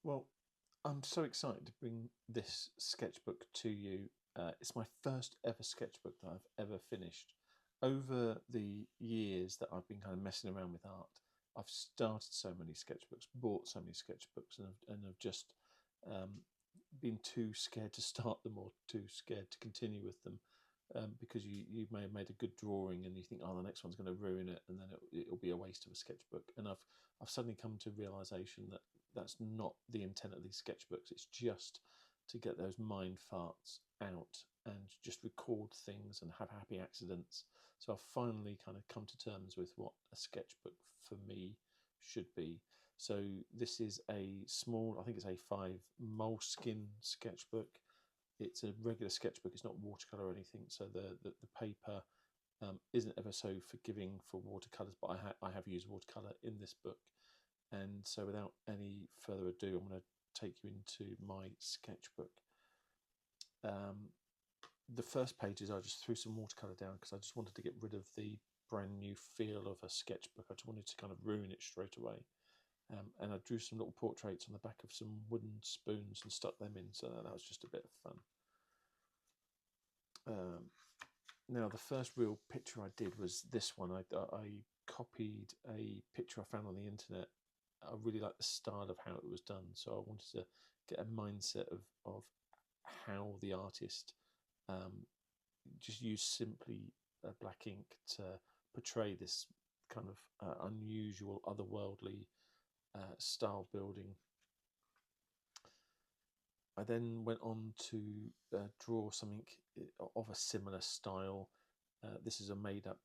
Well, I'm so excited to bring this sketchbook to you. It's my first ever sketchbook that I've ever finished. Over the years that I've been kind of messing around with art, I've started so many sketchbooks, bought so many sketchbooks, and have just um, been too scared to start them or too scared to continue with them. Because you may have made a good drawing and you think, oh, the next one's going to ruin it, and then it'll be a waste of a sketchbook. And I've suddenly come to realization that that's not the intent of these sketchbooks. It's just to get those mind farts out and just record things and have happy accidents. So I've finally kind of come to terms with what a sketchbook for me should be. So this is a small, I think it's A5 Moleskine sketchbook. It's a regular sketchbook. It's not watercolor or anything. So the paper isn't ever so forgiving for watercolors, but I have used watercolor in this book. And so without any further ado, I'm going to take you into my sketchbook. The first pages, I just threw some watercolor down because I just wanted to get rid of the brand new feel of a sketchbook. I just wanted to kind of ruin it straight away. And I drew some little portraits on the back of some wooden spoons and stuck them in, so that was just a bit of fun. Now, the first real picture I did was this one. I copied a picture I found on the internet. I really liked the style of how it was done, so I wanted to get a mindset of how the artist just used simply black ink to portray this kind of unusual, otherworldly style building. I then went on to draw something of a similar style. This is a made-up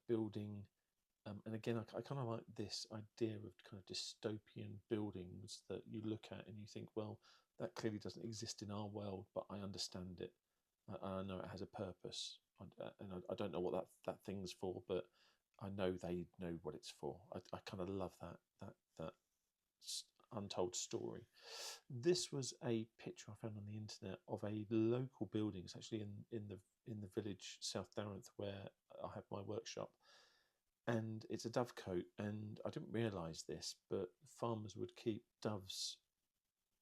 building, and again, I kind of like this idea of kind of dystopian buildings that you look at and you think, well, that clearly doesn't exist in our world, but I understand it. I know it has a purpose, and I don't know what that thing's for, but I know they know what it's for. I kind of love that untold story. This was a picture I found on the internet of a local building. It's actually in the village South Downth where I have my workshop, and it's a dovecote. And I didn't realise this, but farmers would keep doves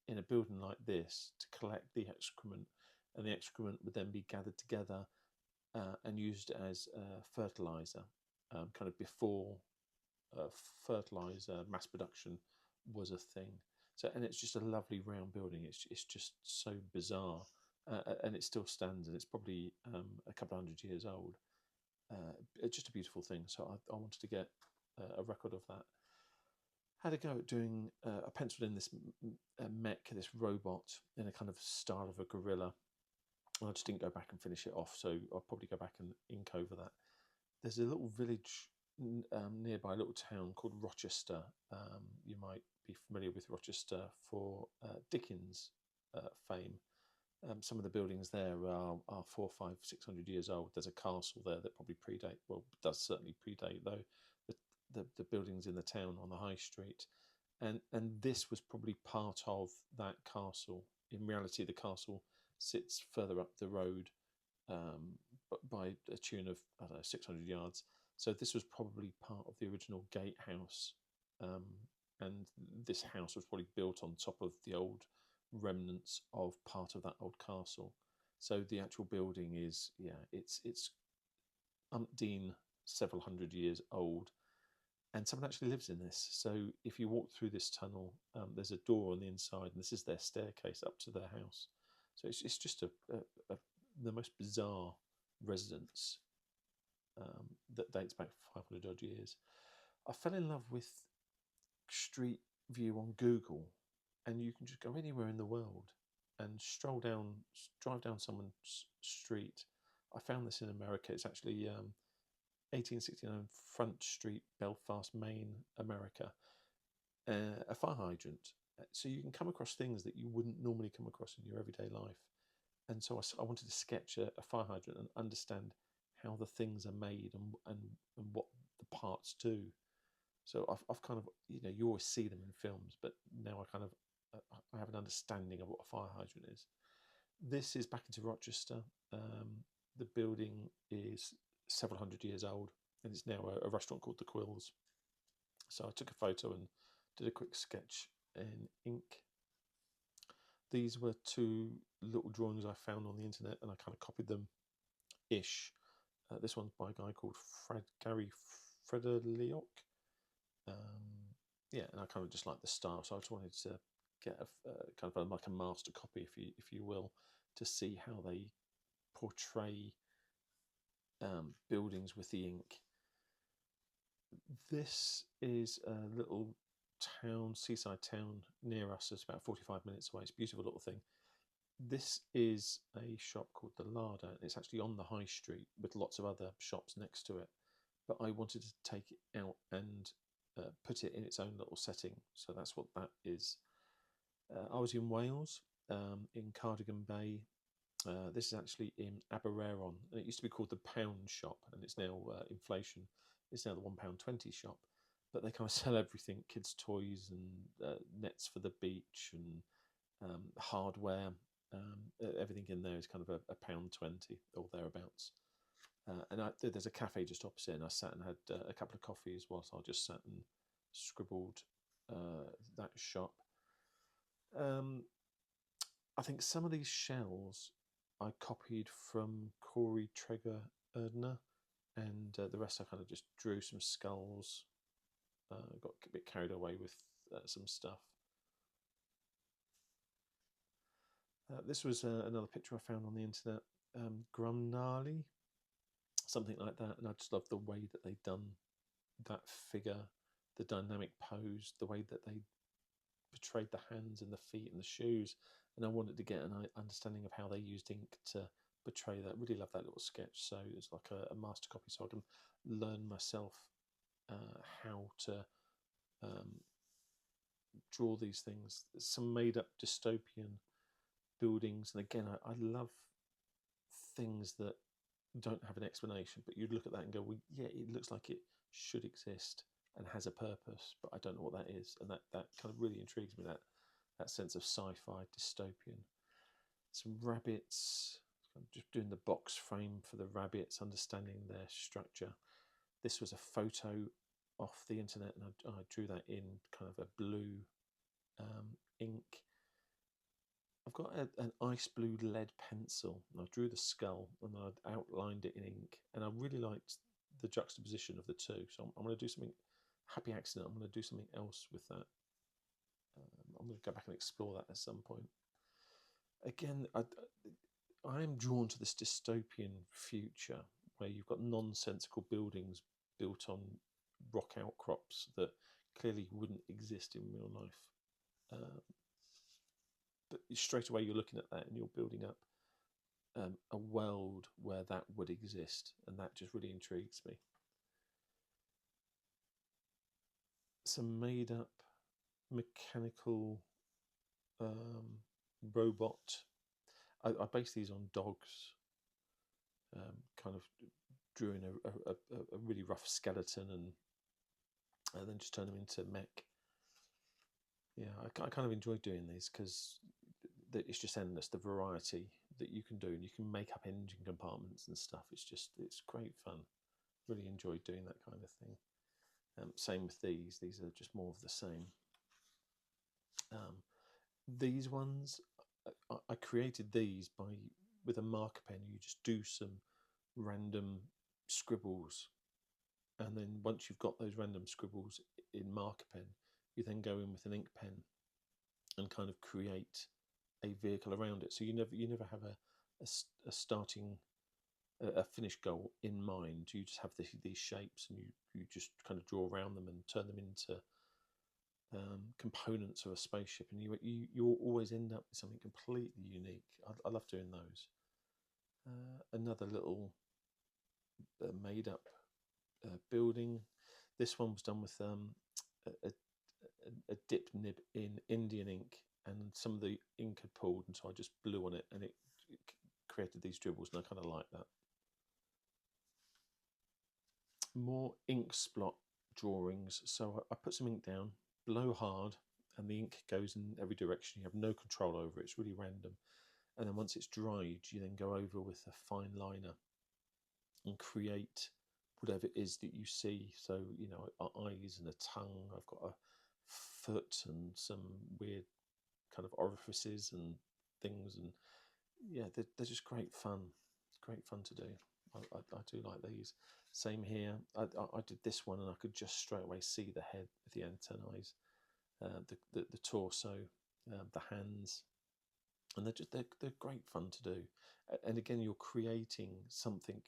in a building like this to collect the excrement, and the excrement would then be gathered together and used as fertiliser, kind of before fertiliser mass production was a thing. So, and it's just a lovely round building. It's just so bizarre, and it still stands, and it's probably a couple of 100 years old. It's just a beautiful thing. So I wanted to get a record of that. Had a go at doing. I penciled in this mech, this robot, in a kind of style of a gorilla. And I just didn't go back and finish it off. So I'll probably go back and ink over that. There's a little village nearby, a little town called Rochester. You might be familiar with Rochester for Dickens fame. Some of the buildings there are 400, 500, 600 years old. There's a castle there that probably does certainly predate though the buildings in the town on the high street. And this was probably part of that castle. In reality, the castle sits further up the road, but by a tune of, I don't know, 600 yards. So this was probably part of the original gatehouse, and this house was probably built on top of the old remnants of part of that old castle. So the actual building is, it's umpteen several hundred years old, and someone actually lives in this. So if you walk through this tunnel, there's a door on the inside, and this is their staircase up to their house. So it's just the most bizarre residence that dates back 500 odd years. I fell in love with Street View on Google, and you can just go anywhere in the world and drive down someone's street. I found this in America. It's actually 1869 Front Street, Belfast, Maine, America. A fire hydrant. So you can come across things that you wouldn't normally come across in your everyday life. And so I wanted to sketch a fire hydrant and understand how the things are made and what the parts do. So I've kind of, you always see them in films, but now I have an understanding of what a fire hydrant is. This is back into Rochester. The building is several hundred years old, and it's now a restaurant called the Quills. So I took a photo and did a quick sketch in ink These were two little drawings I found on the internet, and I kind of copied them ish. This one's by a guy called Gary Fredeliok. Yeah, and I kind of just like the style, so I just wanted to get a kind of like a master copy, if you will, to see how they portray buildings with the ink. This is a little town, seaside town near us. It's about 45 minutes away. It's a beautiful little thing. This is a shop called the Larder. It's actually on the high street with lots of other shops next to it. But I wanted to take it out and put it in its own little setting. So that's what that is. I was in Wales, in Cardigan Bay. This is actually in Abereron, and it used to be called the Pound Shop, and it's now inflation. It's now the £1.20 shop, but they kind of sell everything: kids' toys and nets for the beach and hardware. Everything in there is kind of a £1.20 or thereabouts. And there's a cafe just opposite, and I sat and had a couple of coffees whilst I just sat and scribbled that shop. I think some of these shells I copied from Corey Treger Erdner, and the rest I kind of just drew some skulls. Got a bit carried away with some stuff. This was another picture I found on the internet, Grumnali, something like that, and I just love the way that they'd done that figure, the dynamic pose, the way that they portrayed the hands and the feet and the shoes, and I wanted to get an understanding of how they used ink to portray that. Really love that little sketch, so it's like a master copy, so I can learn myself how to draw these things. Some made up dystopian buildings, and again, I love things that don't have an explanation, but you'd look at that and go, well, yeah, it looks like it should exist and has a purpose, but I don't know what that is, and that kind of really intrigues me, that sense of sci-fi dystopian. Some rabbits, I'm just doing the box frame for the rabbits, understanding their structure. This was a photo off the internet, and I drew that in kind of a blue ink. I've got an ice blue lead pencil, and I drew the skull and I outlined it in ink, and I really liked the juxtaposition of the two, so I'm going to do something, happy accident, I'm going to do something else with that. I'm going to go back and explore that at some point. Again, I am drawn to this dystopian future where you've got nonsensical buildings built on rock outcrops that clearly wouldn't exist in real life. But straight away you're looking at that and you're building up a world where that would exist, and that just really intrigues me. Some made up mechanical robot. I based these on dogs, kind of drew in a really rough skeleton and then just turned them into mech. Yeah, I kind of enjoy doing these because it's just endless, the variety that you can do, and you can make up engine compartments and stuff. It's great fun. Really enjoyed doing that kind of thing. Same with these are just more of the same. These ones, I created these with a marker pen. You just do some random scribbles, and then once you've got those random scribbles in marker pen, you then go in with an ink pen and kind of create a vehicle around it. So you never have a starting, a finished goal in mind. You just have these shapes, and you just kind of draw around them and turn them into components of a spaceship, and you always end up with something completely unique. I love doing those. Another little made up building. This one was done with a dip nib in Indian ink, and some of the ink had pulled, and so I just blew on it, and it created these dribbles, and I kind of like that. More ink splot drawings. So I put some ink down, blow hard, and the ink goes in every direction. You have no control over it. It's really random. And then once it's dried, you then go over with a fine liner and create whatever it is that you see. So, you know, eyes and a tongue. I've got a foot and some weird kind of orifices and things, and yeah, they're just great fun. Great fun to do. I do like these. Same here. I did this one, and I could just straight away see the head with the antennae, the torso, the hands, and they're great fun to do. And again, you're creating something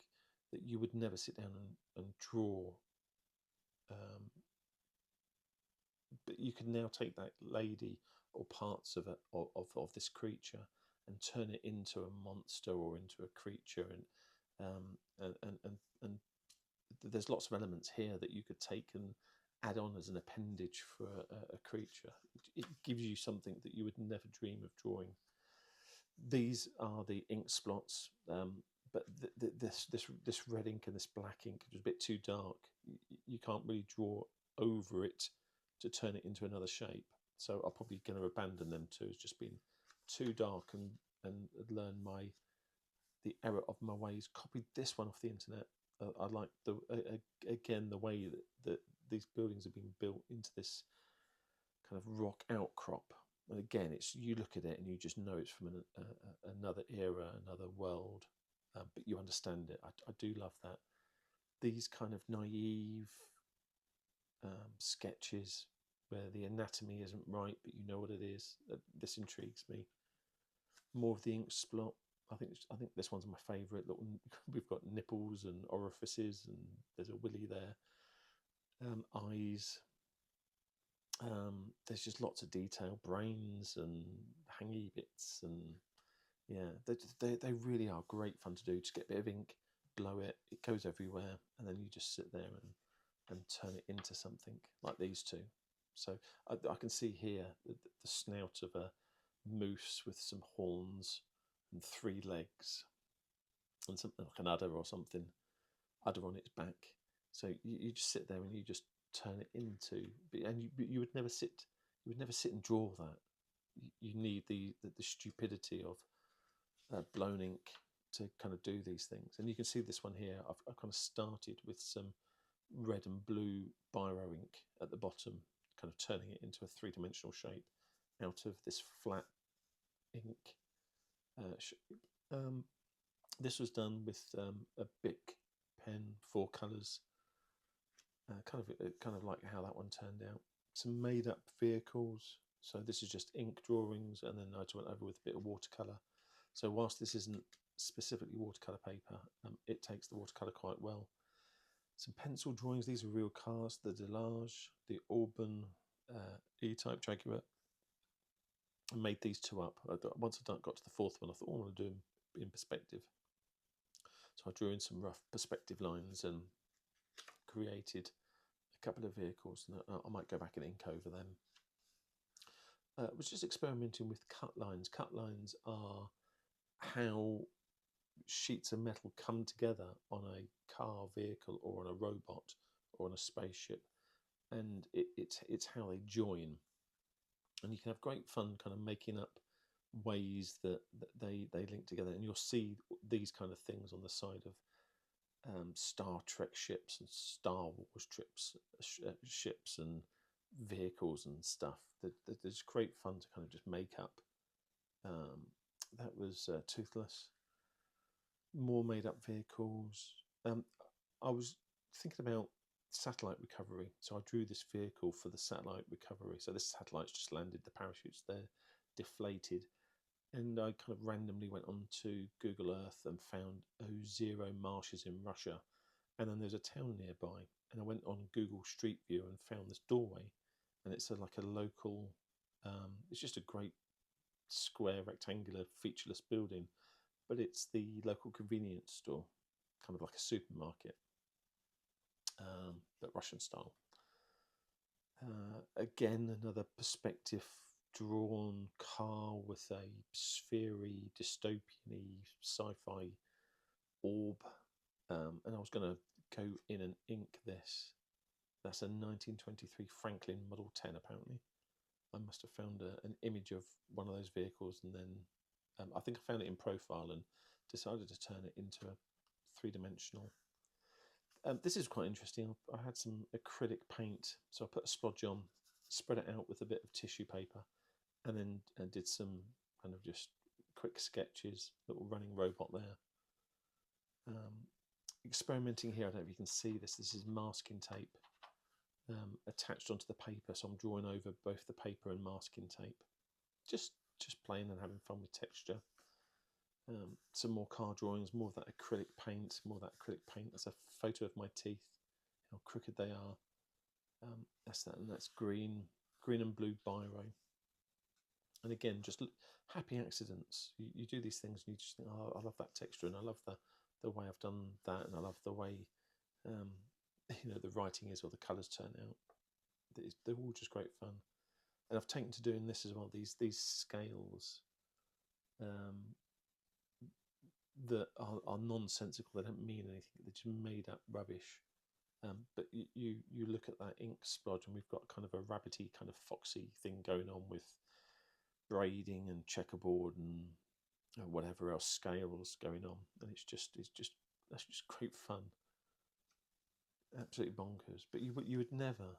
that you would never sit down and draw. But you can now take that lady or parts of it of this creature and turn it into a monster or into a creature, and there's lots of elements here that you could take and add on as an appendage for a creature. It gives you something that you would never dream of drawing. These are the ink splots, but this red ink and this black ink is a bit too dark. You can't really draw over it to turn it into another shape. So I'm probably going to abandon them too. It's just been too dark, and learn the error of my ways. Copied this one off the internet. I like again the way that these buildings are being built into this kind of rock outcrop. And again, you look at it and you just know it's from another era, another world, but you understand it. I do love that. These kind of naive sketches where the anatomy isn't right, but you know what it is. This intrigues me. More of the ink splot. I think this one's my favourite. We've got nipples and orifices, and there's a willy there. Eyes. There's just lots of detail, brains and hangy bits, and yeah, they really are great fun to do. Just get a bit of ink, blow it, it goes everywhere, and then you just sit there and turn it into something like these two. So I can see here the snout of a moose with some horns and 3 legs, and something like an udder or something, udder on its back. So you just sit there and you just turn it into, and you would never sit and draw that. You need the stupidity of blown ink to kind of do these things. And you can see this one here. I've kind of started with some red and blue Biro ink at the bottom, kind of turning it into a 3-dimensional shape out of this flat ink this was done with a Bic pen, 4 colours. Kind of like how that one turned out. Some made up vehicles. So this is just ink drawings, and then I just went over with a bit of watercolour. So whilst this isn't specifically watercolour paper, it takes the watercolour quite well. Some pencil drawings. These are real cars. The Delage, the Auburn E-type Jaguar. I made these 2 up. Once I got to the 4th one, I thought, I want to do them in perspective. So I drew in some rough perspective lines and created a couple of vehicles, and I might go back and ink over them. I was just experimenting with cut lines. Cut lines are how sheets of metal come together on a car, vehicle, or on a robot, or on a spaceship, and it's how they join. And you can have great fun kind of making up ways that they link together, and you'll see these kind of things on the side of Star Trek ships and Star Wars ships and vehicles and stuff. There's great fun to kind of just make up. That was Toothless. More made up vehicles. I was thinking about satellite recovery, so I drew this vehicle for the satellite recovery. So this satellite's just landed, the parachutes there deflated, and I kind of randomly went on to Google Earth and found Ozero marshes in Russia, and then there's a town nearby, and I went on Google Street View and found this doorway, and it's like a local it's just a great square rectangular featureless building, but it's the local convenience store, kind of like a supermarket, but Russian style. Again, another perspective drawn car with a sphere-y, dystopian-y, sci-fi orb, and I was going to go in and ink this. That's a 1923 Franklin Model 10, apparently. I must have found an image of one of those vehicles, and then I think I found it in profile and decided to turn it into a 3-dimensional. This is quite interesting. I had some acrylic paint, so I put a splodge on, spread it out with a bit of tissue paper, and then did some kind of just quick sketches, little running robot there. Experimenting here, I don't know if you can see this, this is masking tape attached onto the paper, so I'm drawing over both the paper and masking tape, just playing and having fun with texture. Some more car drawings, more of that acrylic paint, That's a photo of my teeth, how crooked they are. That's that, and that's green and blue biro. And again, just happy accidents. You do these things and you just think, oh, I love that texture, and I love the way I've done that, and I love the way the writing is, or the colours turn out. They're all just great fun. And I've taken to doing this as well, these scales that are nonsensical. They don't mean anything. They're just made up rubbish. But you look at that ink splodge, and we've got kind of a rabbity, kind of foxy thing going on with braiding and checkerboard and whatever else, scales going on, and that's just great fun. Absolutely bonkers. But you would never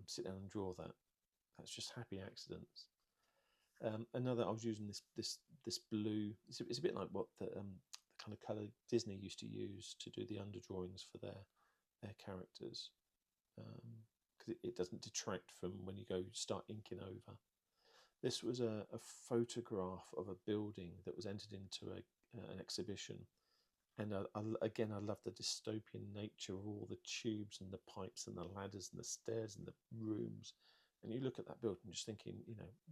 sit down and draw that. That's just happy accidents. Another, I was using this blue. It's a bit like what the kind of colour Disney used to use to do the underdrawings for their characters, because it doesn't detract from when you start inking over. This was a photograph of a building that was entered into an exhibition, and again I love the dystopian nature of all the tubes and the pipes and the ladders and the stairs and the rooms. And you look at that building just thinking,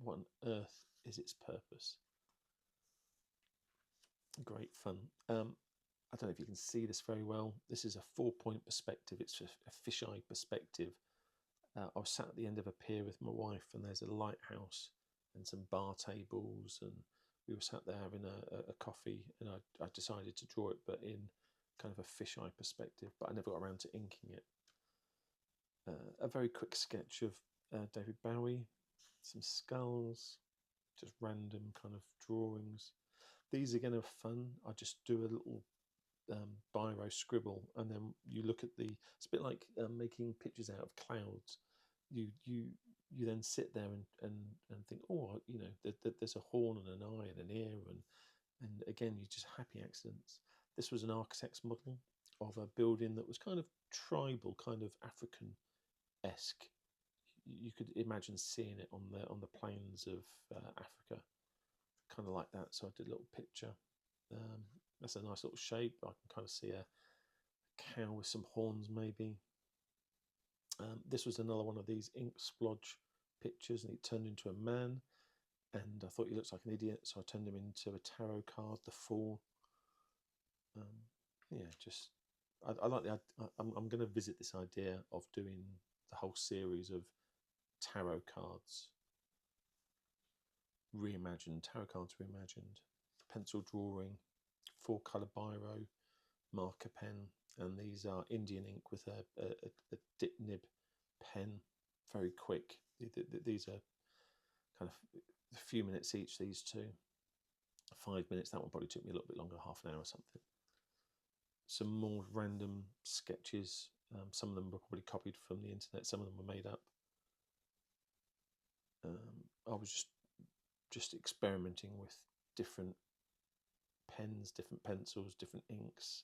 what on earth is its purpose? Great fun. I don't know if you can see this very well. This is a 4-point perspective. It's a fisheye perspective. I was sat at the end of a pier with my wife, and there's a lighthouse and some bar tables, and we were sat there having a coffee, and I decided to draw it, but in kind of a fisheye perspective, but I never got around to inking it. A very quick sketch of David Bowie, some skulls, just random kind of drawings. These again are fun. I just do a little biro scribble, and then you look at it's a bit like making pictures out of clouds. You then sit there and think, oh, there's a horn and an eye and an ear, and again, you just happy accidents. This was an architect's model of a building that was kind of tribal, kind of African-esque. You could imagine seeing it on the plains of Africa, kind of like that. So I did a little picture. That's a nice little shape. I can kind of see a cow with some horns, maybe. This was another one of these ink splodge pictures, and he turned into a man, and I thought he looks like an idiot, so I turned him into a tarot card, the Fool. I like I'm going to visit this idea of doing the whole series of tarot cards reimagined, pencil drawing, 4-colour biro, marker pen, and these are Indian ink with a dip nib pen, very quick. These are kind of a few minutes each, these two. 5 minutes, that one probably took me a little bit longer, half an hour or something. Some more random sketches. Some of them were probably copied from the internet, some of them were made up. I was just experimenting with different pens, different pencils, different inks,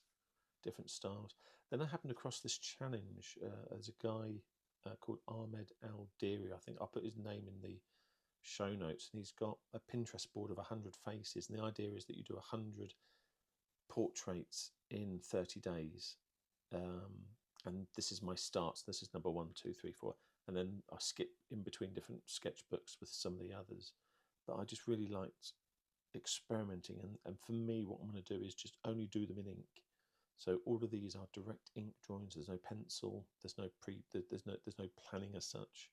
different styles. Then I happened across this challenge. There's a guy called Ahmed Al-Diri, I think. I'll put his name in the show notes, and he's got a Pinterest board of 100 faces, and the idea is that you do 100 portraits in 30 days. And this is my starts. This is number 1, 2, 3, 4, and then I skip in between different sketchbooks with some of the others. But I just really liked experimenting, and for me, what I'm going to do is just only do them in ink. So all of these are direct ink drawings. There's no pencil. There's no planning as such.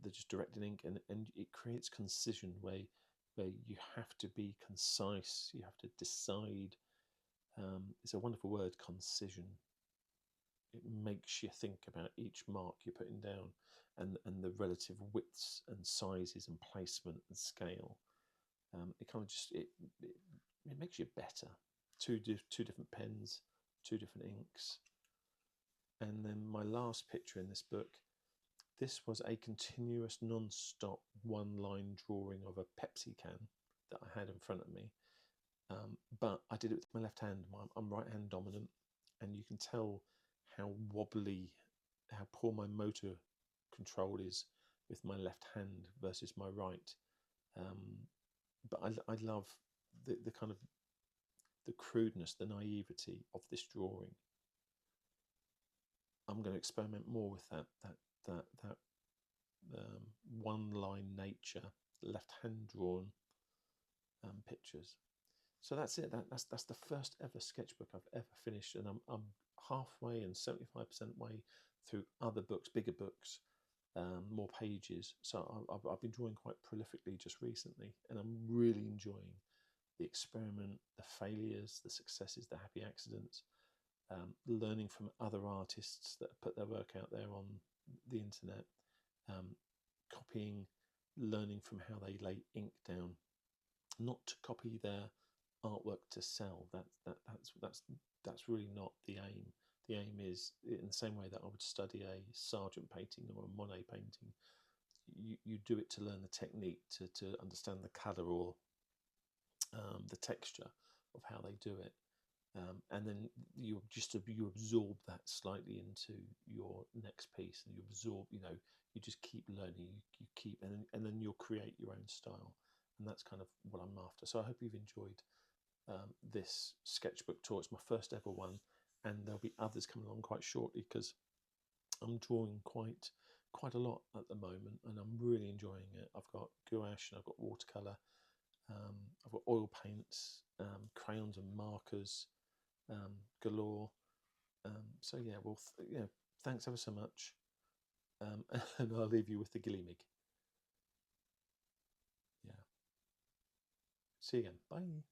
They're just direct in ink, and it creates concision where you have to be concise. You have to decide. It's a wonderful word, concision. It makes you think about each mark you're putting down, and the relative widths and sizes and placement and scale. It kind of just it makes you better. Two different pens, 2 different inks. And then my last picture in this book This was a continuous non-stop one-line drawing of a Pepsi can that I had in front of me. But I did it with my left hand. I'm right hand dominant, and you can tell how wobbly, how poor my motor control is with my left hand versus my right. But I love the kind of the crudeness, the naivety of this drawing. I'm going to experiment more with that one line nature, left hand drawn pictures. So that's it. That's the first ever sketchbook I've ever finished, and I'm halfway and 75% way through other books, bigger books, more pages. So I've been drawing quite prolifically just recently, and I'm really enjoying the experiment, the failures, the successes, the happy accidents, learning from other artists that put their work out there on the internet, copying, learning from how they lay ink down, not to copy their artwork to sell. That's really not the aim. The aim is, in the same way that I would study a Sargent painting or a Monet painting, you do it to learn the technique, to understand the colour or the texture of how they do it, and then you absorb that slightly into your next piece, and you absorb, you just keep learning, you keep, and then you'll create your own style, and that's kind of what I'm after. So I hope you've enjoyed this sketchbook tour. It's my first ever one, and there'll be others coming along quite shortly, because I'm drawing quite a lot at the moment, and I'm really enjoying it. I've got gouache and I've got watercolor. I've got oil paints, crayons and markers galore. So yeah, well, thanks ever so much, and I'll leave you with the gilly-mig. Yeah. See you again. Bye.